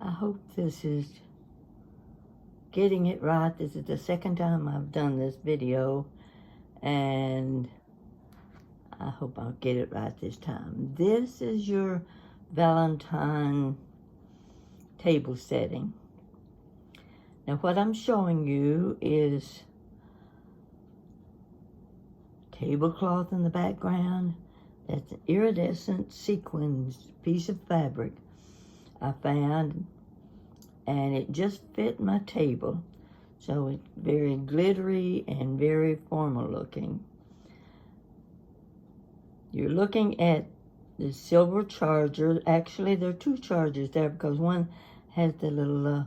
I hope this is getting it right. This is the second time I've done this video, and I hope I'll get it right this time. This is your Valentine table setting. Now what I'm showing you is tablecloth in the background. That's an iridescent sequins piece of fabric I found, and it just fit my table. So it's very glittery and very formal looking. You're looking at the silver charger. Actually, there are two chargers there because one has the little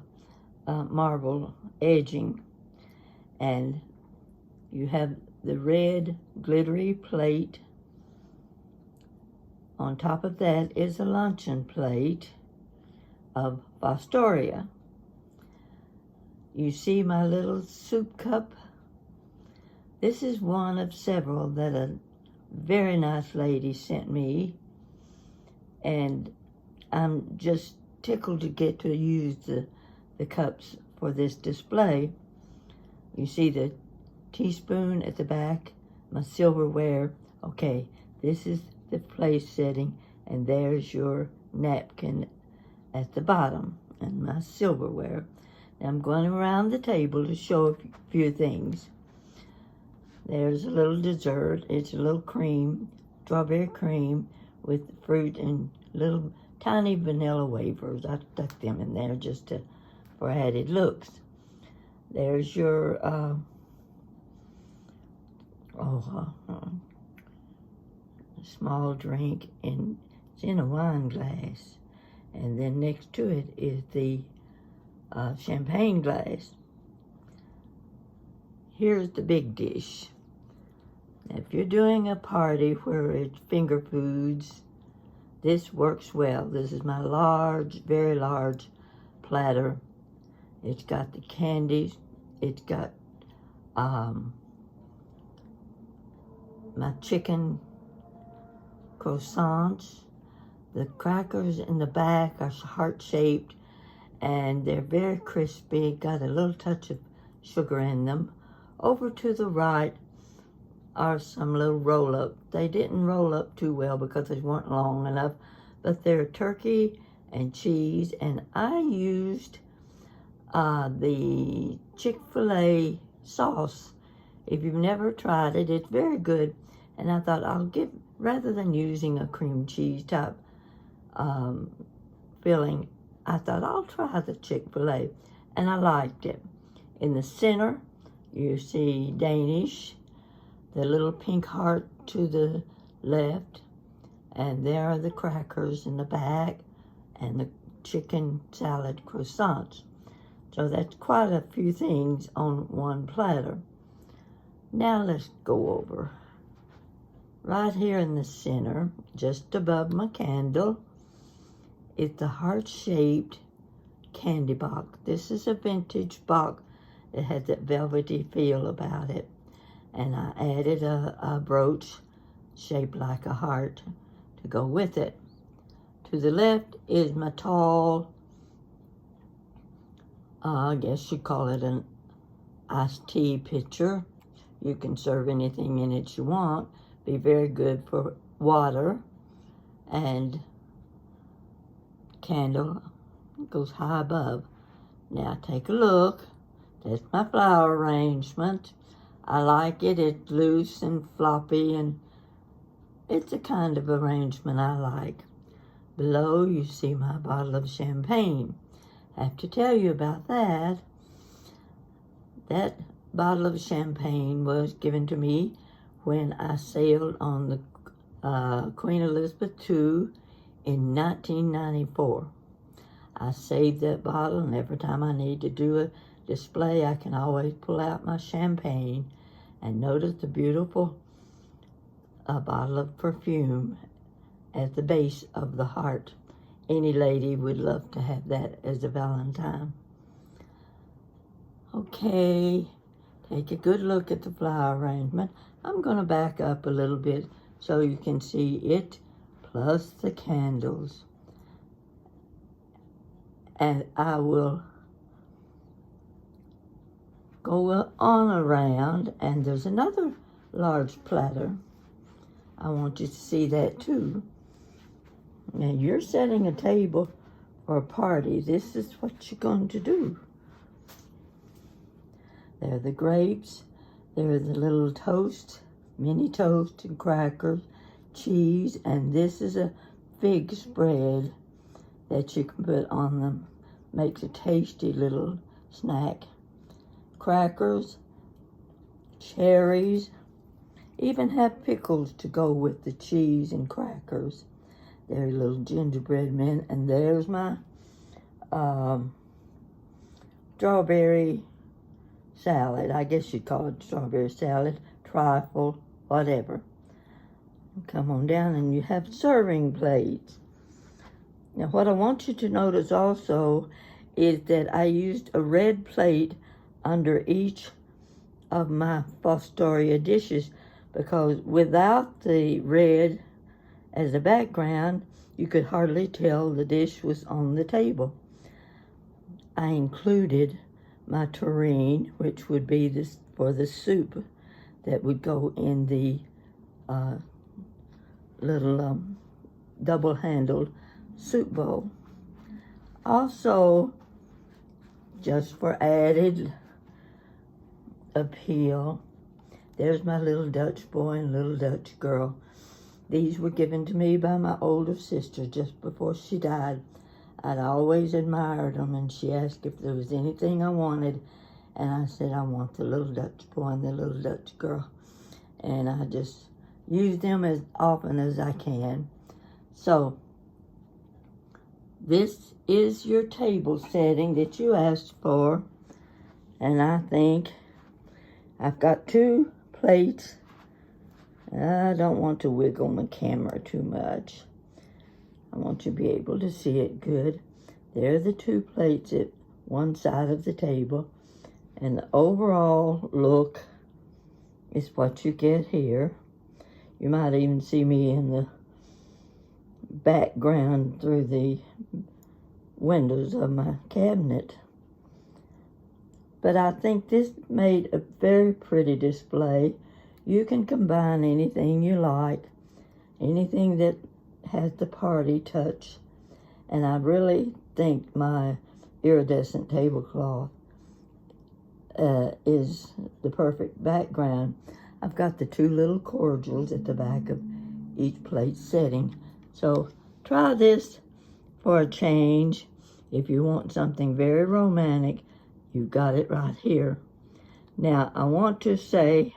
marble edging, and you have the red glittery plate. On top of that is a luncheon plate of Fostoria. You see my little soup cup? This is one of several that a very nice lady sent me, and I'm just tickled to get to use the cups for this display. You see the teaspoon at the back, my silverware. Okay, this is the place setting, and there's your napkin at the bottom and my silverware. Now I'm going around the table to show a few things. There's a little dessert. It's a little cream, strawberry cream with fruit and little tiny vanilla wafers. I stuck them in there just for added looks. There's your small drink, and it's in a wine glass. And then next to it is the champagne glass. Here's the big dish. Now, if you're doing a party where it's finger foods, this works well. This is my large, very large platter. It's got the candies. It's got my chicken croissants. The crackers in the back are heart-shaped, and they're very crispy, got a little touch of sugar in them. Over to the right are some little roll-up. They didn't roll up too well because they weren't long enough, but they're turkey and cheese, and I used the Chick-fil-A sauce. If you've never tried it, it's very good, and I thought rather than using a cream cheese type filling, I thought I'll try the Chick-fil-A, and I liked it. In the center, you see Danish, the little pink heart to the left, and there are the crackers in the back, and the chicken salad croissants. So that's quite a few things on one platter. Now let's go over. Right here in the center, just above my candle, is the heart-shaped candy box. This is a vintage box. It has that velvety feel about it. And I added a brooch shaped like a heart to go with it. To the left is my tall, I guess you'd call it an iced tea pitcher. You can serve anything in it you want. Be very good for water. And candle goes high above. Now take a look. That's my flower arrangement. I like it. It's loose and floppy, and it's a kind of arrangement I like. Below you see my bottle of champagne. I have to tell you about that. That bottle of champagne was given to me when I sailed on the Queen Elizabeth II in 1994. I saved that bottle, and every time I need to do a display, I can always pull out my champagne. And notice the beautiful bottle of perfume at the base of the heart. Any lady would love to have that as a Valentine. Okay, take a good look at the flower arrangement. I'm going to back up a little bit so you can see it plus the candles. and I will go on around, and there's another large platter. I want you to see that too. Now you're setting a table for a party. This is what you're going to do. There are the grapes. There are the little toast, mini toast and crackers, cheese, and this is a fig spread that you can put on them. Makes a tasty little snack. Crackers, cherries, even have pickles to go with the cheese and crackers. There are little gingerbread men, and there's my strawberry salad. I guess you'd call it strawberry salad, trifle, whatever. Come on down, and you have serving plates. Now, what I want you to notice also is that I used a red plate under each of my Fostoria dishes, because without the red as a background, you could hardly tell the dish was on the table. I included my tureen, which would be this for the soup that would go in the little double-handled soup bowl. Also, just for added appeal, there's my little Dutch boy and little Dutch girl. These were given to me by my older sister just before she died. I'd always admired them, and she asked if there was anything I wanted, and I said I want the little Dutch boy and the little Dutch girl, and I just use them as often as I can. So this is your table setting that you asked for, and I think I've got 2 plates. I don't want to wiggle my camera too much. I want you to be able to see it good. There are the 2 plates at one side of the table, and the overall look is what you get here. You might even see me in the background through the windows of my cabinet. But I think this made a very pretty display. You can combine anything you like, anything that has the party touch. And I really think my iridescent tablecloth is the perfect background. I've got the 2 little cordials at the back of each plate setting. So try this for a change. If you want something very romantic, you've got it right here. Now, I want to say,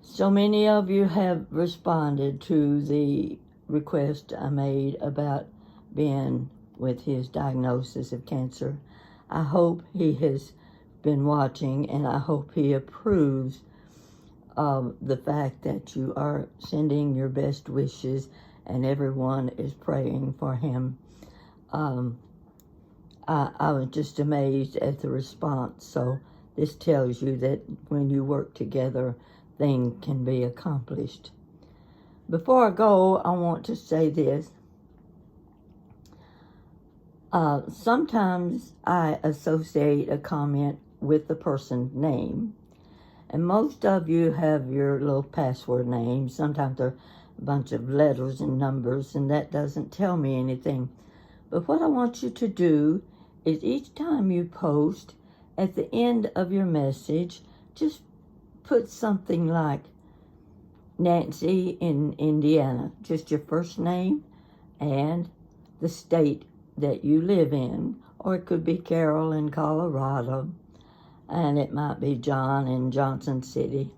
so many of you have responded to the request I made about Ben with his diagnosis of cancer. I hope he has been watching, and I hope he approves of the fact that you are sending your best wishes and everyone is praying for him. I was just amazed at the response. So this tells you that when you work together, things can be accomplished. Before I go, I want to say this. Sometimes I associate a comment with the person's name. And most of you have your little password names. Sometimes they're a bunch of letters and numbers, and that doesn't tell me anything. But what I want you to do is each time you post, at the end of your message, just put something like Nancy in Indiana, just your first name and the state that you live in. Or it could be Carol in Colorado, and it might be John in Johnson City.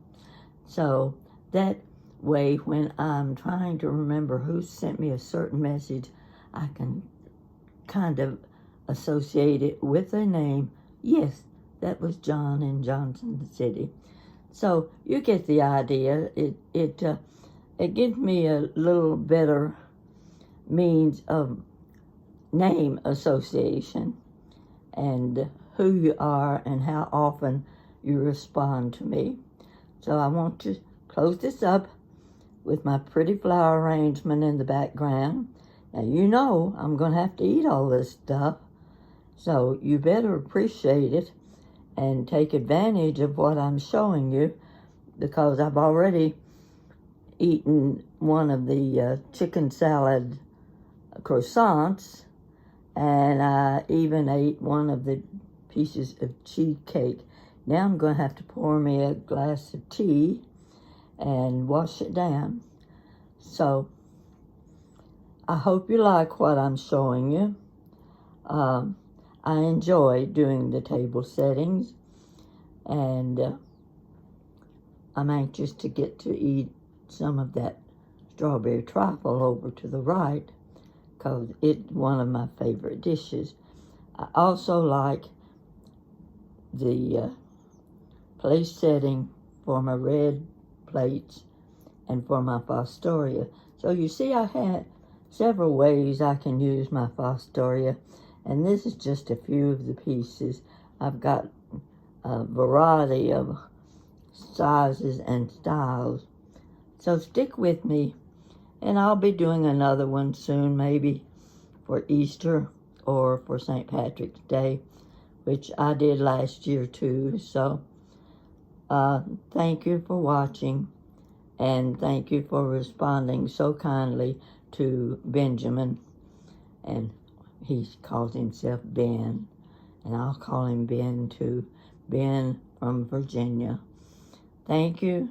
So that way, when I'm trying to remember who sent me a certain message, I can kind of associate it with a name. Yes, that was John in Johnson City. So you get the idea. It gives me a little better means of name association and who you are and how often you respond to me. So I want to close this up with my pretty flower arrangement in the background. Now, you know I'm going to have to eat all this stuff, so you better appreciate it and take advantage of what I'm showing you, because I've already eaten one of the chicken salad croissants, and I even ate one of the pieces of cheesecake. Now I'm going to have to pour me a glass of tea and wash it down. So I hope you like what I'm showing you. I enjoy doing the table settings, and I'm anxious to get to eat some of that strawberry trifle over to the right, because it's one of my favorite dishes. I also like the place setting for my red plates and for my Fostoria. So you see, I had several ways I can use my Fostoria, and this is just a few of the pieces. I've got a variety of sizes and styles. So stick with me, and I'll be doing another one soon, maybe for Easter or for St. Patrick's Day, which I did last year too. So thank you for watching, and thank you for responding so kindly to Benjamin. And he calls himself Ben, and I'll call him Ben too. Ben from Virginia. Thank you.